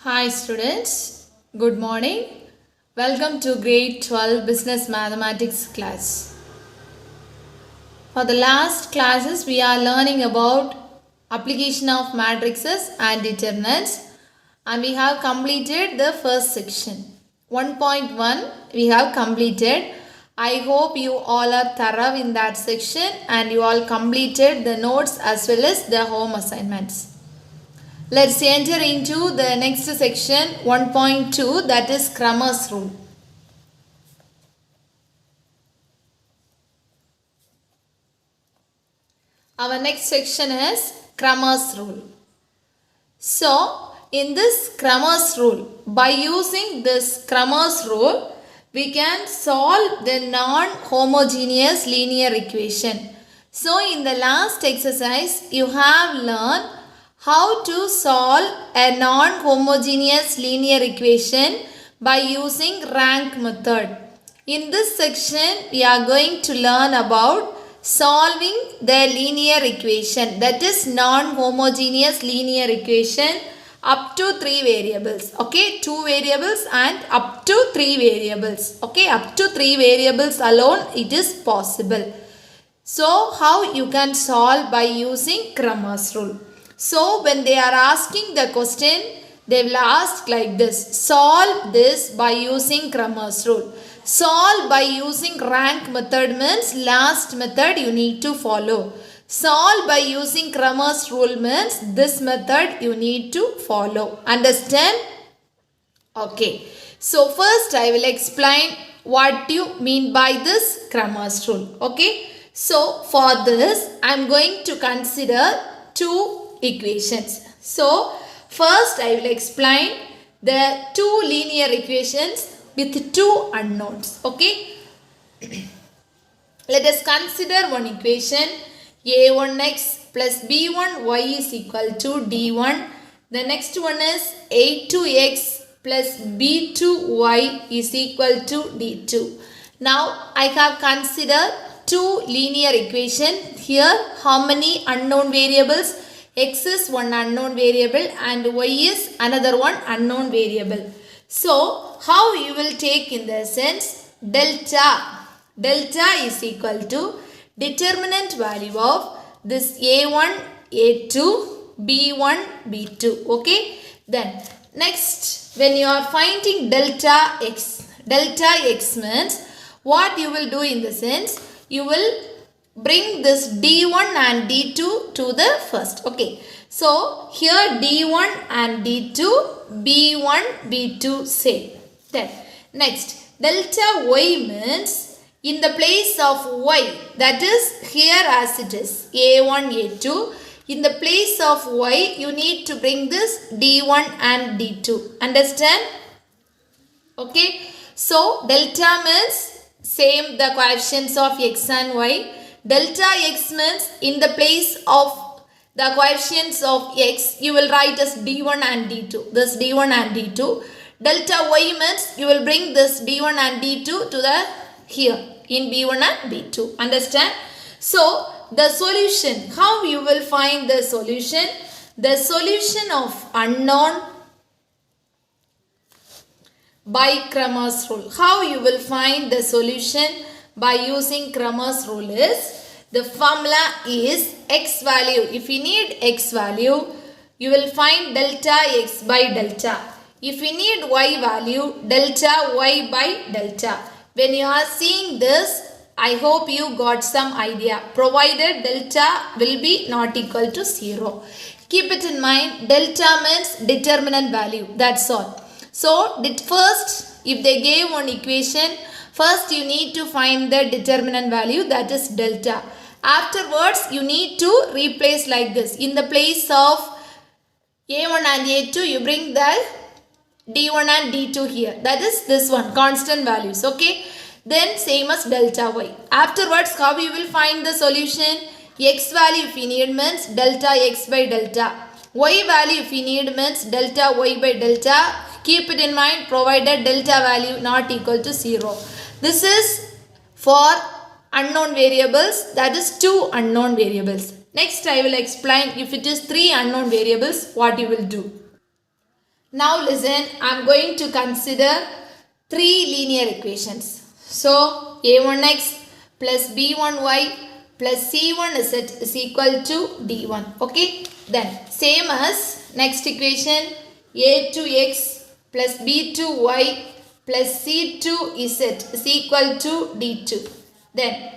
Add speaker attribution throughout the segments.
Speaker 1: Hi students, good morning. Welcome to grade 12 business mathematics class. For the last classes we are learning about application of matrices and determinants and we have completed the first section. 1.1 we have completed. I hope you all are thorough in that section and you all completed the notes as well as the home assignments. Let's enter into the next section 1.2, that is Crammers Rule. Our next section is Crammers Rule. So, in this Crammers Rule, by using this Crammers Rule, we can solve the non-homogeneous linear equation. So, in the last exercise, you have learned how to solve a non-homogeneous linear equation by using rank method. In this section, we are going to learn about solving the linear equation, that is non-homogeneous linear equation up to 3 variables. Okay, 2 variables and up to 3 variables. Okay, up to 3 variables alone it is possible. So, how you can solve by using Crammers Rule? So, when they are asking the question, they will ask like this: solve this by using Crammers Rule. Solve by using rank method means last method you need to follow. Solve by using Crammers Rule means this method you need to follow. Understand? Okay. So, first I will explain what you mean by this Crammers Rule. Okay. So, for this I am going to consider two equations. So, first I will explain the two linear equations with two unknowns. Okay. Let us consider one equation: a1x plus b1y is equal to d1. The next one is a2x plus b2y is equal to d2. Now, I have considered two linear equations. Here, how many unknown variables? X is one unknown variable and y is another one unknown variable. So, how you will take in the sense delta. Delta is equal to determinant value of this a1, a2, b1, b2. Okay. Then, next, when you are finding delta x means what you will do in the sense, you will bring this d1 and d2 to the first. Okay. So, here d1 and d2, b1, b2 same. Then, next, delta y means in the place of y, that is here as it is a1, a2. In the place of y, you need to bring this d1 and d2. Understand? Okay. So, delta means same the coefficients of x and y. Delta x means in the place of the coefficients of x, you will write as d1 and d2. This d1 and d2. Delta y means you will bring this d1 and d2 to the here in b1 and b2. Understand? So, the solution. How you will find the solution? The solution of unknown by Crammers Rule. How you will find the solution by using Crammers Rule is, the formula is x value. If you need x value, you will find delta x by delta. If you need y value, delta y by delta. When you are seeing this, I hope you got some idea. Provided delta will be not equal to 0. Keep it in mind, delta means determinant value. That's all. So, first, if they gave one equation, first you need to find the determinant value, that is delta. Afterwards, you need to replace like this. In the place of a1 and a2, you bring the d1 and d2 here. That is this one, constant values. Okay. Then same as delta y. Afterwards, how you will find the solution? X value if you need means delta x by delta. Y value if you need means delta y by delta. Keep it in mind, provided delta value not equal to 0. This is for unknown variables, that is 2 unknown variables. Next I will explain if it is 3 unknown variables, what you will do. Now listen, I am going to consider three linear equations. So a1x plus b1y plus c1z is equal to d1. Okay, then same as next equation, a2x plus b2y plus c2z is equal to d2. Then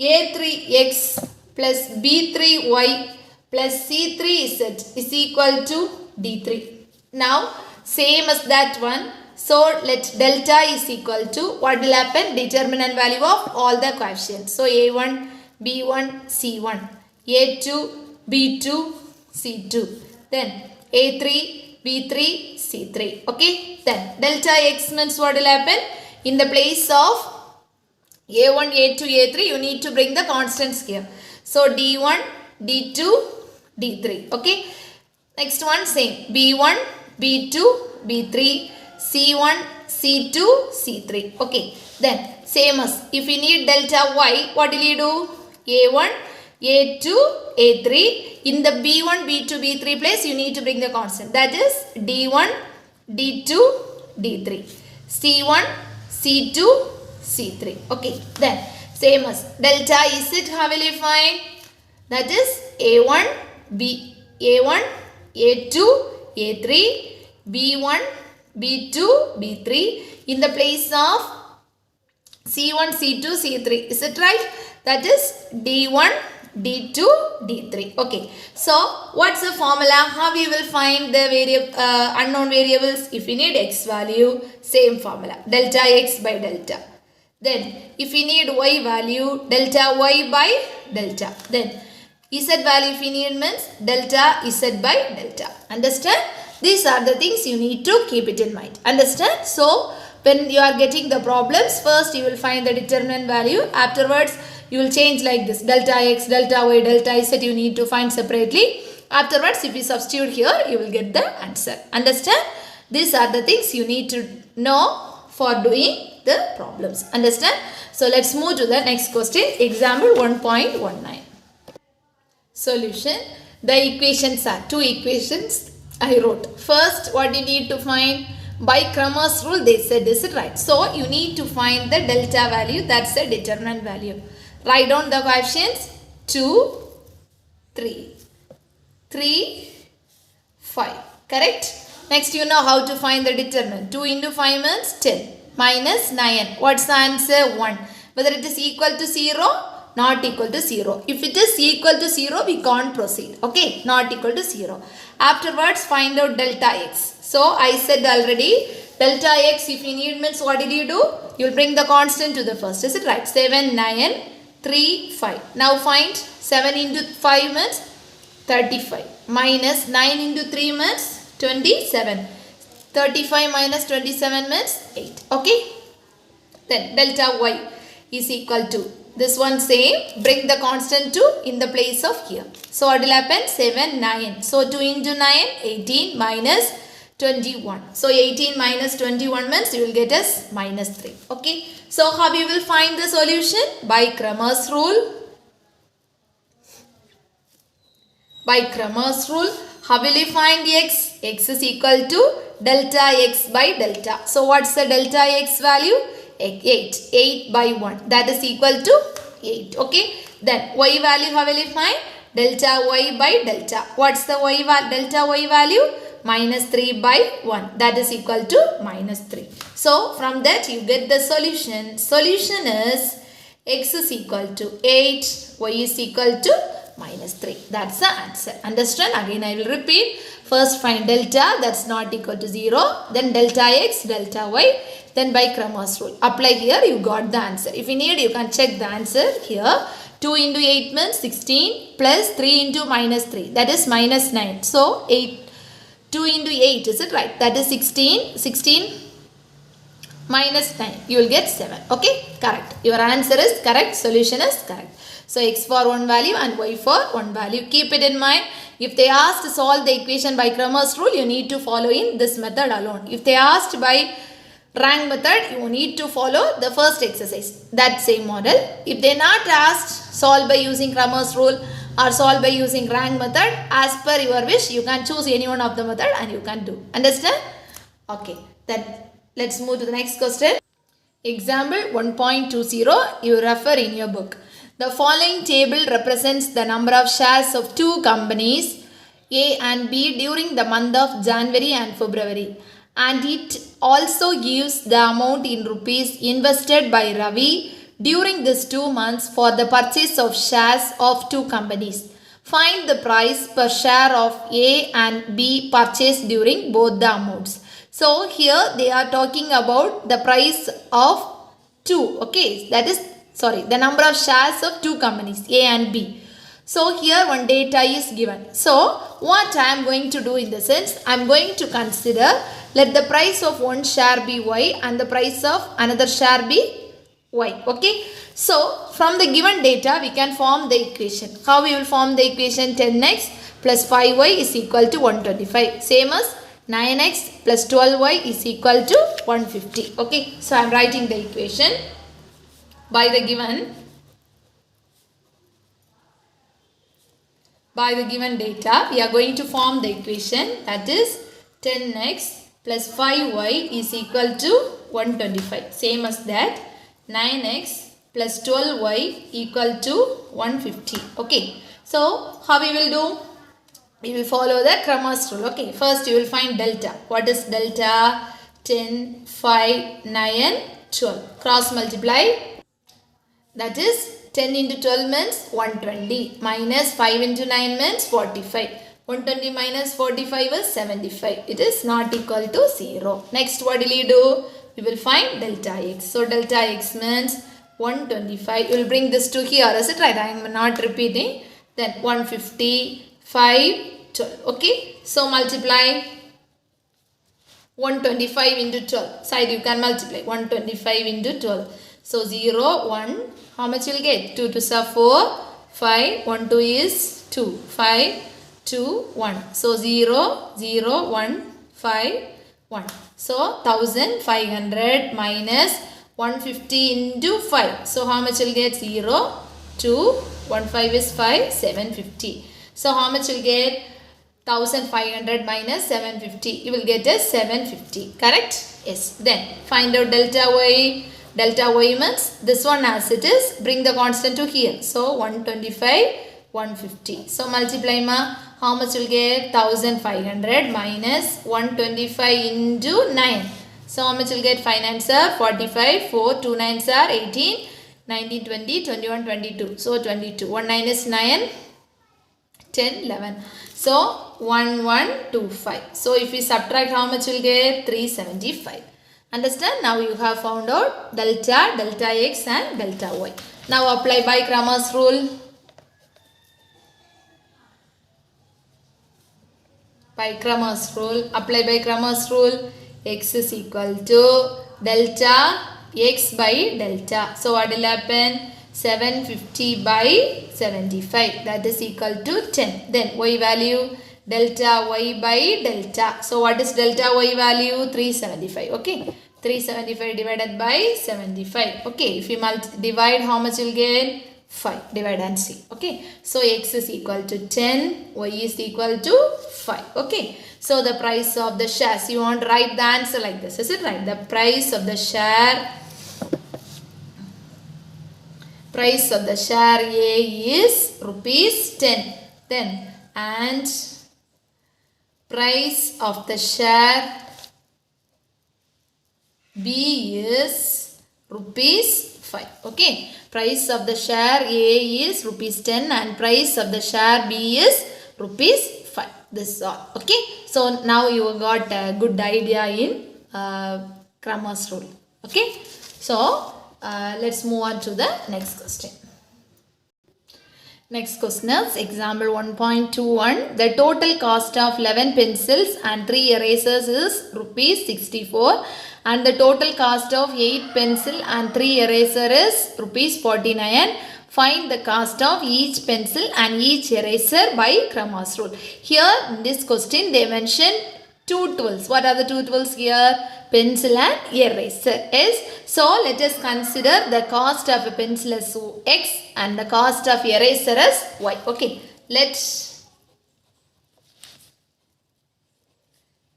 Speaker 1: a3x plus b3y plus c3z is equal to d3. Now same as that one. So let delta is equal to, what will happen? Determinant value of all the coefficients. So a1, b1, c1, a2, b2, c2, then a3, b3, c3. Okay, then delta x means what will happen? In the place of a1, a2, a3, you need to bring the constants here. So d1, d2, d3. Okay, next one same, b1, b2, b3, c1, c2, c3. Okay, then same as, if you need delta y, what will you do? a1, a2, a3. In the b1, b2, b3 place, you need to bring the constant. That is d1, d2, d3. c1, c2, c3. Okay, then same as delta z, how will you find? That is a1, a1, a2, a3, b1, b2, b3. In the place of c1, c2, c3. Is it right? That is d1, d2, d3. Okay. So, what's the formula? How we will find the unknown variables? If we need x value, same formula. Delta x by delta. Then, if we need y value, delta y by delta. Then, z value if we need means delta z by delta. Understand? These are the things you need to keep it in mind. Understand? So, when you are getting the problems, first you will find the determinant value. Afterwards, you will change like this. Delta x, delta y, delta z you need to find separately. Afterwards, if you substitute here, you will get the answer. Understand? These are the things you need to know for doing the problems. Understand? So, let's move to the next question. Example 1.19. Solution. The equations are two equations I wrote. First, what you need to find? By Chromos Rule, they said, is it right? So, you need to find the delta value. That's the determinant value. Write down the coefficients. 2, 3, 3, 5. Correct? Next, you know how to find the determinant. 2 into 5 means 10. Minus 9. What's the answer? 1. Whether it is equal to 0, not equal to 0. If it is equal to 0, we can't proceed. Okay, not equal to 0. Afterwards, find out delta x. So, I said already, delta x, if you need means what did you do? You will bring the constant to the first. Is it right? 7, 9, 3, 5. Now, find 7 into 5 means 35. Minus 9 into 3 means 27. 35 minus 27 means 8. Okay. Then, delta y is equal to, this one same, bring the constant to in the place of here. So, what will happen? 7, 9. So, 2 into 9, 18 minus 21. So, 18 minus 21 means you will get as minus 3. Okay. So, how we will find the solution? By Crammers Rule. By Crammers Rule, how will you find x? X is equal to delta x by delta. So, what's the delta x value? 8. 8 by 1. That is equal to 8. Okay. Then, y value, how will you find? Delta y by delta. What's the delta y value? Minus 3 by 1. That is equal to minus 3. So, from that you get the solution. Solution is x is equal to 8, y is equal to minus 3. That's the answer. Understand? Again I will repeat. First find delta, that's not equal to 0. Then delta x, delta y. Then by Chromos Rule. Apply here, you got the answer. If you need, you can check the answer here. 2 into 8 means 16 plus 3 into minus 3. That is minus 9. So, 2 into 8, is it right? That is 16. 16 minus 9. You will get 7. Okay? Correct. Your answer is correct. Solution is correct. So, x for one value and y for one value. Keep it in mind. If they asked to solve the equation by Crammers Rule, you need to follow in this method alone. If they asked by rank method, you need to follow the first exercise. That same model. If they not asked, solve by using Crammers Rule or solve by using rank method, as per your wish, you can choose any one of the method and you can do. Understand? Okay, then let's move to the next question. Example 1.20 you refer in your book. The following table represents the number of shares of two companies A and B during the month of January and February, and it also gives the amount in rupees invested by Ravi during these 2 months for the purchase of shares of two companies. Find the price per share of A and B purchased during both the amounts. So here they are talking about the price of two. Okay, that is the number of shares of two companies A and B. So here one data is given. So what I am going to do in the sense, I am going to consider, let the price of one share be Y and the price of another share be Y. Okay. So from the given data we can form the equation. How we will form the equation? 10x plus 5y is equal to 125. Same as 9x plus 12y is equal to 150. Okay. So I am writing the equation by the given data. We are going to form the equation, that is 10x plus 5y is equal to 125. Same as that, 9x plus 12y equal to 150. Okay. So how we will do? We will follow the Chromos Rule. Okay. First you will find delta. What is delta? 10, 5, 9, 12. Cross multiply. That is 10 into 12 means 120 minus 5 into 9 means 45. 120 minus 45 is 75. It is not equal to 0. Next what will you do? We will find delta x. So delta x means 125. You will bring this to here. Is it right? I am not repeating. Then 150, 5, 12. Okay. So multiply 125 into 12. Side you can multiply. 125 into 12. So 0, 1. How much you will get? 2 to 4, 5, 1, 2 is 2, 5, 2, 1. So 0, 0, 1, 5, 1. So 1500 minus 150 into 5. So how much you will get? 0, 2, 1, 5 is 5, 750. So how much you will get? 1500 minus 750. You will get a 750. Correct? Yes. Then find out delta y. Delta y means this one as it is. Bring the constant to here. So 125, 150. So multiply ma. How much you will get? 1500 minus 125 into 9. So how much you will get? 5 9s are 45. 4, 2 9s are 18. 19, 20, 21, 22. So 22. 1 9 is 9. 10, 11. So 1125. So if we subtract, how much you will get? 375. Understand? Now you have found out delta, delta x and delta y. Now apply by Crammers Rule. By Crammers Rule. Apply by Crammers Rule. X is equal to delta x by delta. So what will happen? 750 by 75. That is equal to 10. Then y value delta y by delta. So what is delta y value? 375. Okay. 375 divided by 75. Okay. If you divide, how much you will get? 5. Divide and see. Okay. So x is equal to 10. Y is equal to 5. Okay. So the price of the shares. You want to write the answer like this. Is it right? The price of the share. Price of the share A is rupees 10. Then and price of the share B is rupees 5. Okay. Price of the share A is rupees 10 and price of the share B is rupees 5. This is all. Okay. So now you got a good idea in Crammers Rule. Okay. So let's move on to the next question. Next question is example 1.21. The total cost of 11 pencils and 3 erasers is rupees 64 and the total cost of 8 pencil and 3 eraser is rupees 49. Find the cost of each pencil and each eraser by Chromos Rule. Here in this question they mention 2 tools. What are the 2 tools here? Pencil and eraser. Yes. So let us consider the cost of a pencil as X and the cost of eraser as Y. Okay.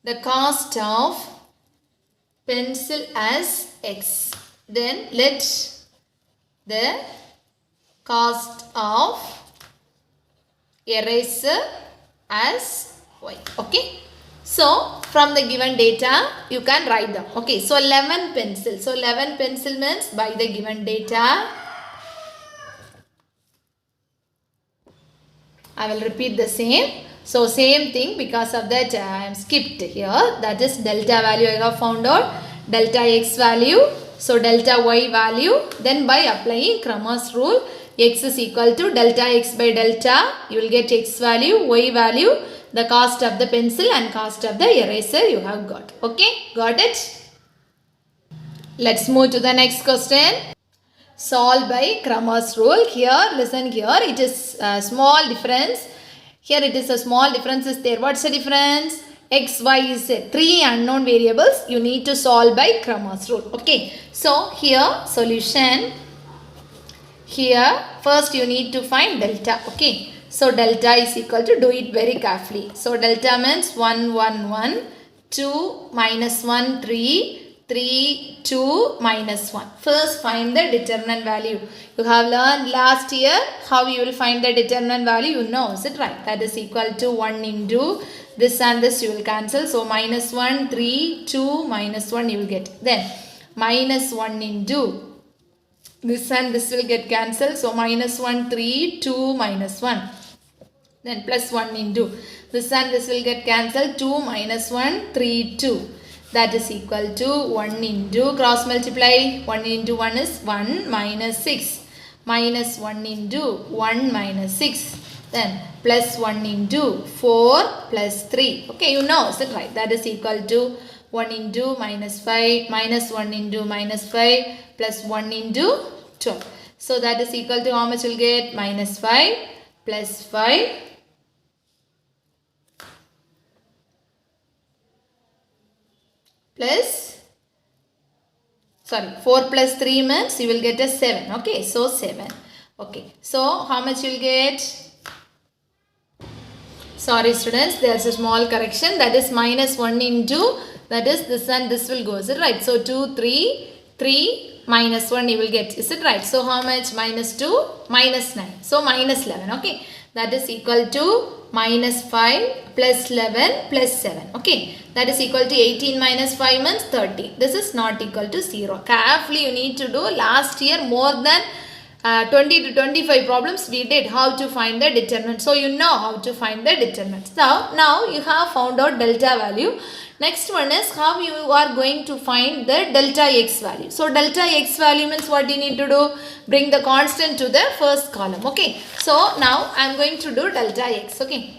Speaker 1: The cost of pencil as X. Then let the cost of eraser as Y. Okay. So from the given data you can write them. Okay. So 11 pencil. So 11 pencil means by the given data. I will repeat the same. So same thing, because of that I am skipped here. That is delta value I have found out. Delta X value. So delta Y value. Then by applying Chromos rule, X is equal to delta X by delta. You will get X value, Y value, the cost of the pencil and cost of the eraser you have got. Okay. Got it? Let's move to the next question. Solve by Crammers rule. Here, listen here, it is a small difference. Here it is a small difference is there. What's the difference? X, Y is 3 unknown variables. You need to solve by Crammers rule. Okay. So here solution. Here first you need to find delta. Okay. So delta is equal to, do it very carefully. So delta means 1, 1, 1, 2, minus 1, 3, 3, 2, minus 1. First find the determinant value. You have learned last year how you will find the determinant value. You know, is it right? That is equal to 1 into this and this you will cancel. So minus 1, 3, 2, minus 1 you will get. Then minus 1 into this and this will get cancelled. So minus 1, 3, 2, minus 1. Then plus 1 into this and this will get cancelled. 2 minus 1, 3, 2. That is equal to 1 into, cross multiply, 1 into 1 is 1 minus 6. Minus 1 into 1 minus 6. Then plus 1 into 4 plus 3. Okay, you know, is it right? That is equal to 1 into minus 5, minus 1 into minus 5 plus 1 into 12. So that is equal to how much you will get? Minus 5 plus 5 plus, 4 plus 3 means you will get a 7. Okay, so 7. Okay, so how much you will get? Sorry students, there is a small correction. That is minus 1 into, that is this and this will go. Is it right? So 2, 3, 3 minus 1 you will get. Is it right? So how much? Minus 2, minus 9. So minus 11. Okay, that is equal to minus 5 plus 11 plus 7. Okay, that is equal to 18 minus 5 means 30. This is not equal to 0. Carefully you need to do. Last year more than 20 to 25 problems we did how to find the determinant. So you know how to find the determinant. So now you have found out delta value. Next one is how you are going to find the delta X value. So delta X value means what you need to do? Bring the constant to the first column. Okay. So now I am going to do delta X. Okay.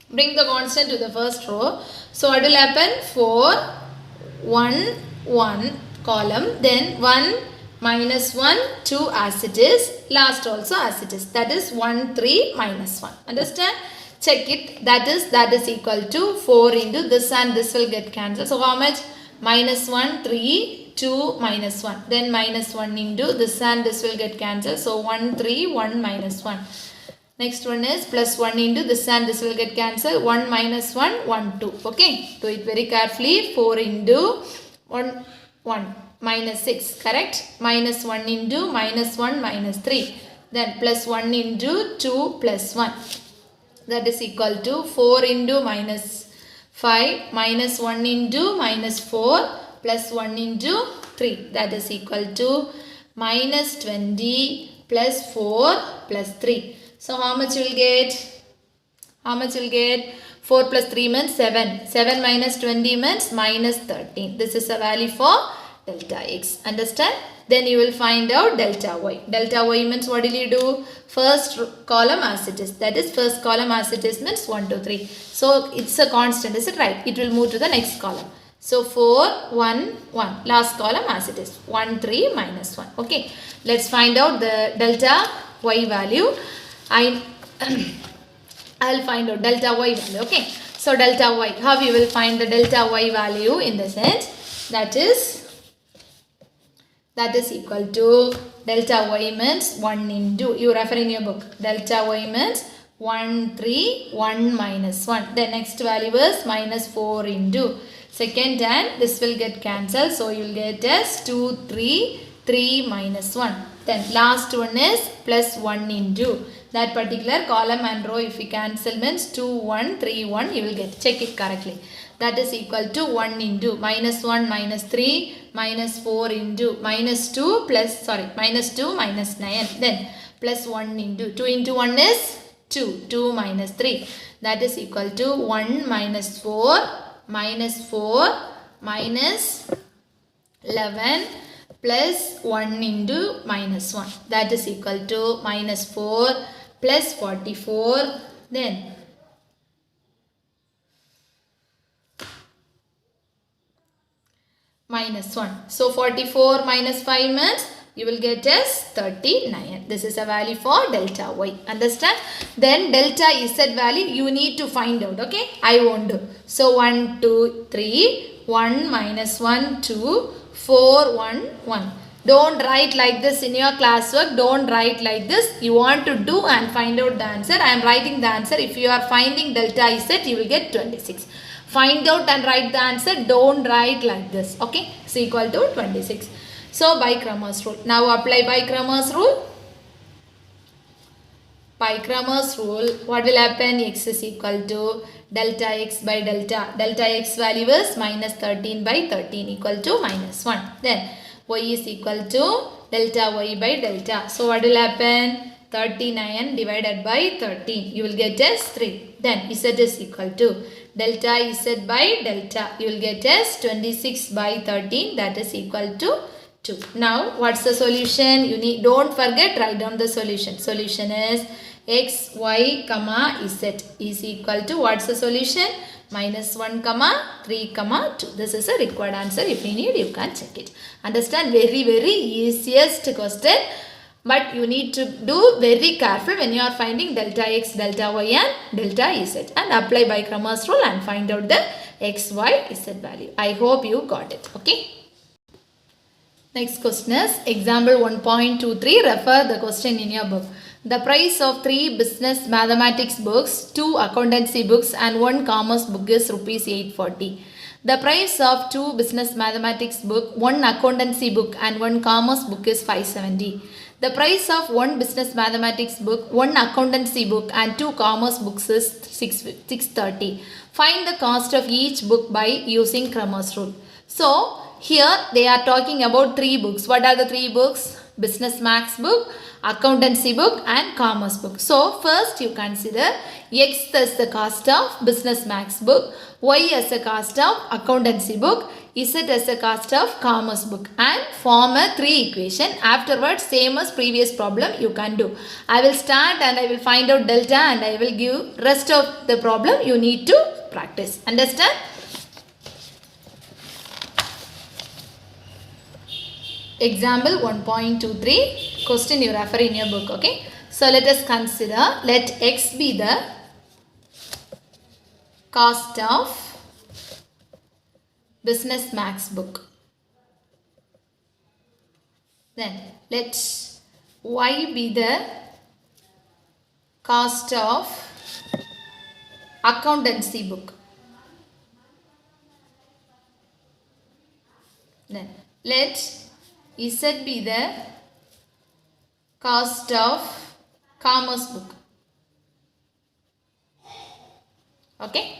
Speaker 1: Bring the constant to the first row. So what will happen? 4, 1, 1 column. Then 1, minus 1, 2 as it is. Last also as it is. That is 1, 3, minus 1. Understand? Check it. That is equal to 4 into this and this will get cancelled. So how much? Minus 1, 3, 2, minus 1. Then minus 1 into this and this will get cancelled. So 1, 3, 1, minus 1. Next one is plus 1 into this and this will get cancelled. 1 minus 1, 1, 2. Okay. Do it very carefully. 4 into 1, 1. Minus 6, correct? Minus 1 into minus 1 minus 3. Then plus 1 into 2 plus 1. That is equal to 4 into minus 5 minus 1 into minus 4 plus 1 into 3. That is equal to minus 20 plus 4 plus 3. So how much you will get? How much you will get? 4 plus 3 means 7. 7 minus 20 means minus 13. This is a value for delta X. Understand? Then you will find out delta Y. Delta Y means what will you do? First column as it is. That is first column as it is means 1, 2, 3. So it's a constant. Is it right? It will move to the next column. So 4, 1, 1. Last column as it is. 1, 3, minus 1. Okay. Let's find out the delta Y value. I'll find out delta Y value. Okay. So delta Y. How you will find the delta Y value in the sense that is equal to delta Y means 1 into, you refer in your book, delta Y means 1, 3, 1 minus 1. The next value is minus 4 into Second and this will get cancelled. So you will get as 2, 3, 3 minus 1. Then last one is plus 1 into that particular column and row. If we cancel means 2, 1, 3, 1, you will get. Check it correctly. That is equal to 1 into minus 1 minus 3 minus 4 into minus 2 plus minus 2 minus 9. Then plus 1 into 2 into 1 is 2. 2 minus 3. That is equal to 1 minus 4 minus 4 minus 11 plus 1 into minus 1. That is equal to minus 4 plus 44. Then minus 1. So 44 minus 5 means you will get as 39. This is a value for delta y. Understand? Then delta z value you need to find out. Okay? I won't do. So 1, 2, 3. 1 minus 1, 2. 4, 1, 1. Don't write like this in your classwork. Don't write like this. You want to do and find out the answer. I am writing the answer. If you are finding delta z, you will get 26. Find out and write the answer. Don't write like this. Okay? It's equal to 26. So, by Chromos Rule. Now, apply by Chromos Rule. By Crammers Rule, what will happen? X is equal to delta x by delta. Delta x value is minus 13 by 13 equal to minus 1. Then, y is equal to delta y by delta. So, what will happen? 39 divided by 13. You will get as 3. Then, z is equal to delta z by delta. You will get as 26 by 13. That is equal to 2. Now, what's the solution? Don't forget, write down the solution. Solution is x, y, comma, z is equal to, what's the solution? Minus 1, comma, 3, comma, 2. This is a required answer. If you need, you can check it. Understand? Very, very easiest question. But you need to do very careful when you are finding delta x, delta y and delta z. And apply by Chromos Rule and find out the x, y, z value. I hope you got it. Okay. Next question is example 1.23. Refer the question in your book. The price of 3 business mathematics books, 2 accountancy books and 1 commerce book is rupees 840. The price of 2 business mathematics book, 1 accountancy book and 1 commerce book is 570. The price of 1 business mathematics book, 1 accountancy book and 2 commerce books is 630. Find the cost of each book by using Chromos Rule. So, here they are talking about 3 books. What are the 3 books? Business maths book, accountancy book and commerce book. So, first you consider x as the cost of business maths book, y as the cost of accountancy book, z as the cost of commerce book and form a 3 equation. Afterwards, same as previous problem you can do. I will start and I will find out delta and I will give rest of the problem you need to practice. Understand? Example 1.23. Question you refer in your book. Okay. So, let us consider, let x be the cost of business maths book. Then, let y be the cost of accountancy book. Then, let z be the cost of commerce book. Okay.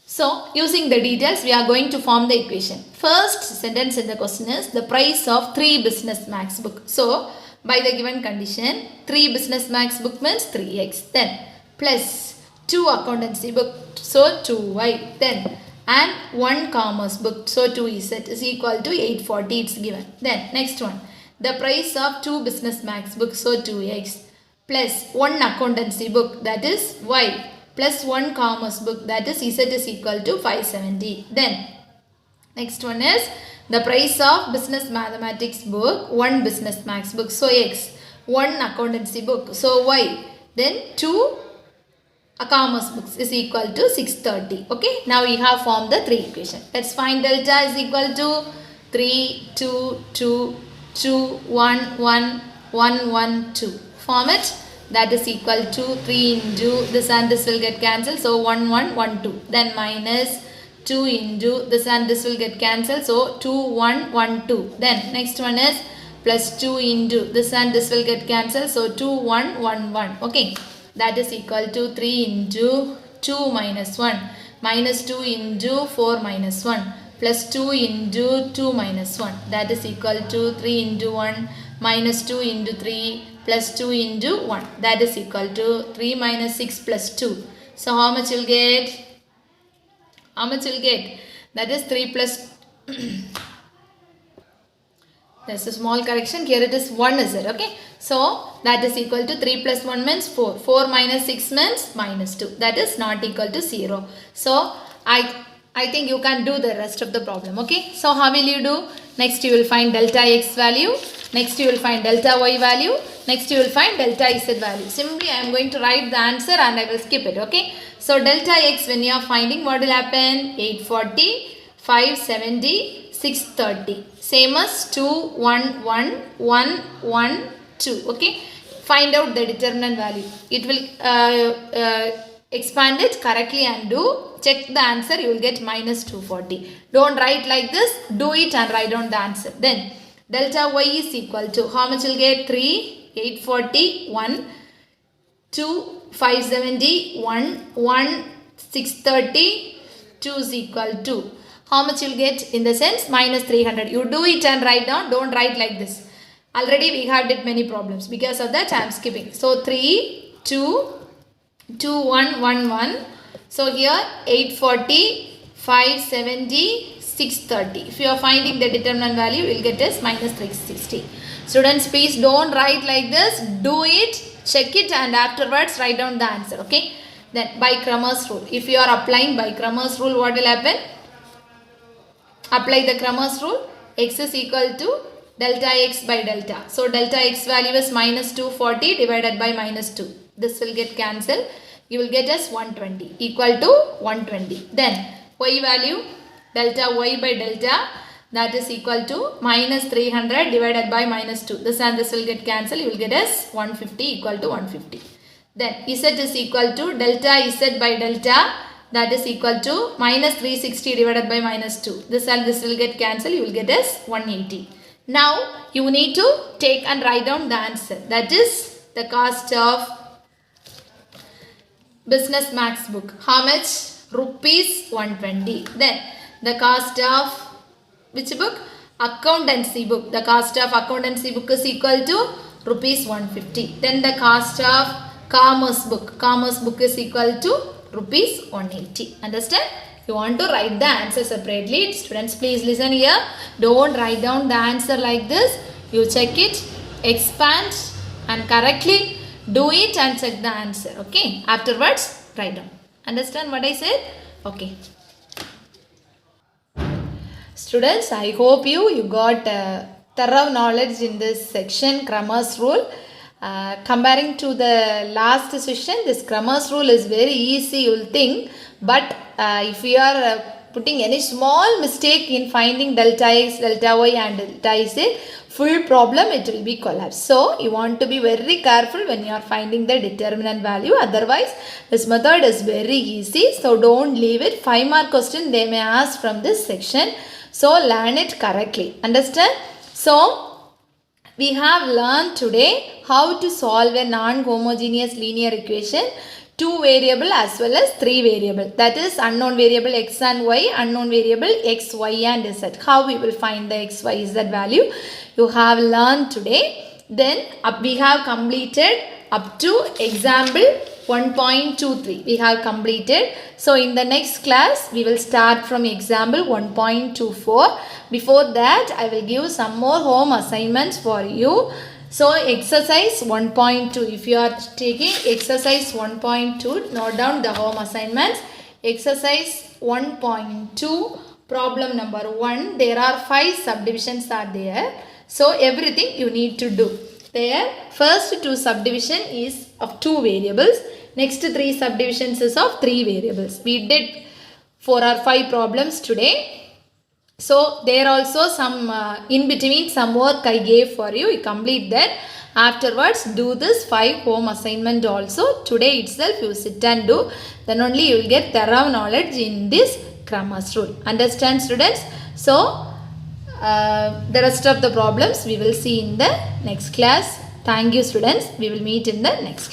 Speaker 1: So, using the details, we are going to form the equation. First sentence in the question is the price of 3 business maths book. So, by the given condition, 3 business maths book means 3x. Then, plus 2 accountancy book, so 2y. Then, and 1 commerce book, so 2z is equal to 840, it's given. Then next one, the price of 2 business maths books, so 2x, plus 1 accountancy book, that is y, plus 1 commerce book, that is z is equal to 570. Then next one is the price of business mathematics book, 1 business maths book, so x, 1 accountancy book, so y, then 2 commerce books is equal to 630. Okay. Now we have formed the 3 equation. Let's find delta is equal to 3, 2, 2, 2, 1, 1, 1, 1, 2. Form it. That is equal to 3 into this and this will get cancelled. So 1, 1, 1, 2. Then minus 2 into this and this will get cancelled. So 2, 1, 1, 2. Then next one is plus 2 into this and this will get cancelled. So 2, 1, 1, 1. Okay. That is equal to 3 into 2 minus 1. Minus 2 into 4 minus 1. Plus 2 into 2 minus 1. That is equal to 3 into 1 minus 2 into 3 plus 2 into 1. That is equal to 3 minus 6 plus 2. So how much you'll get? How much you'll get? That is 3 plus there's a small correction. Here it is 1 is it? Okay. So that is equal to 3 plus 1 means 4. 4 minus 6 means minus 2. That is not equal to 0. So I think you can do the rest of the problem. Okay. So how will you do? Next you will find delta x value. Next you will find delta y value. Next you will find delta z value. Simply I am going to write the answer and I will skip it. Okay. So delta x when you are finding, what will happen? 840, 570, 630. Same as 2, 1, 1, 1, 1, 2. Okay. Find out the determinant value. It will expand it correctly and do. Check the answer. You will get minus 240. Don't write like this. Do it and write down the answer. Then delta y is equal to, how much you will get? 3, 840, 1, 2, 570, 1, 1, 630, 2 is equal to. How much you will get? In the sense minus 300. You do it and write down. Don't write like this. Already we have did many problems. Because of that I am skipping. So 3, 2, 2, 1, 1, 1. So here 840, 570, 630. If you are finding the determinant value, you will get as minus 360. Students, please don't write like this. Do it, check it and afterwards write down the answer. Okay. Then by Crammers Rule. If you are applying by Crammers Rule, what will happen? Apply the Crammers Rule. X is equal to delta x by delta. So delta x value is minus 240 divided by minus 2. This will get cancelled. You will get as 120 equal to 120. Then y value, delta y by delta, that is equal to minus 300 divided by minus 2. This and this will get cancelled. You will get as 150 equal to 150. Then z is equal to delta z by delta, that is equal to minus 360 divided by minus 2. This and this will get cancelled. You will get as 180. Now you need to take and write down the answer. That is the cost of business maths book. How much? Rupees 120. Then the cost of which book? Accountancy book. The cost of accountancy book is equal to rupees 150. Then the cost of commerce book. Commerce book is equal to rupees 180. Understand? You want to write the answer separately. Students, please listen here. Don't write down the answer like this. You check it, expand and correctly do it and check the answer. Okay. Afterwards, write down. Understand what I said? Okay. Students, I hope you got thorough knowledge in this section, Crammers Rule. Comparing to the last session, this Crammers Rule is very easy, you will think. But if you are putting any small mistake in finding delta x, delta y and delta z, full problem it will be collapsed. So you want to be very careful when you are finding the determinant value. Otherwise, this method is very easy. So don't leave it. 5 mark question they may ask from this section. So learn it correctly. Understand? So we have learned today how to solve a non-homogeneous linear equation, 2 variable as well as 3 variable. That is unknown variable x and y, unknown variable x, y and z. How we will find the x, y, z value you have learned today. Then we have completed up to example 1.23. We have completed. So in the next class we will start from example 1.24. Before that I will give some more home assignments for you. So exercise 1.2, if you are taking exercise 1.2, note down the home assignments. Exercise 1.2, problem number 1, there are 5 subdivisions are there. So everything you need to do. There first 2 subdivision is of 2 variables. Next 3 subdivisions is of 3 variables. We did 4 or 5 problems today. So there also some in between some work I gave for you. You complete that. Afterwards do this 5 home assignment also. Today itself you sit and do. Then only you will get thorough knowledge in this Crammers rule. Understand, students? So the rest of the problems we will see in the next class. Thank you, students. We will meet in the next class.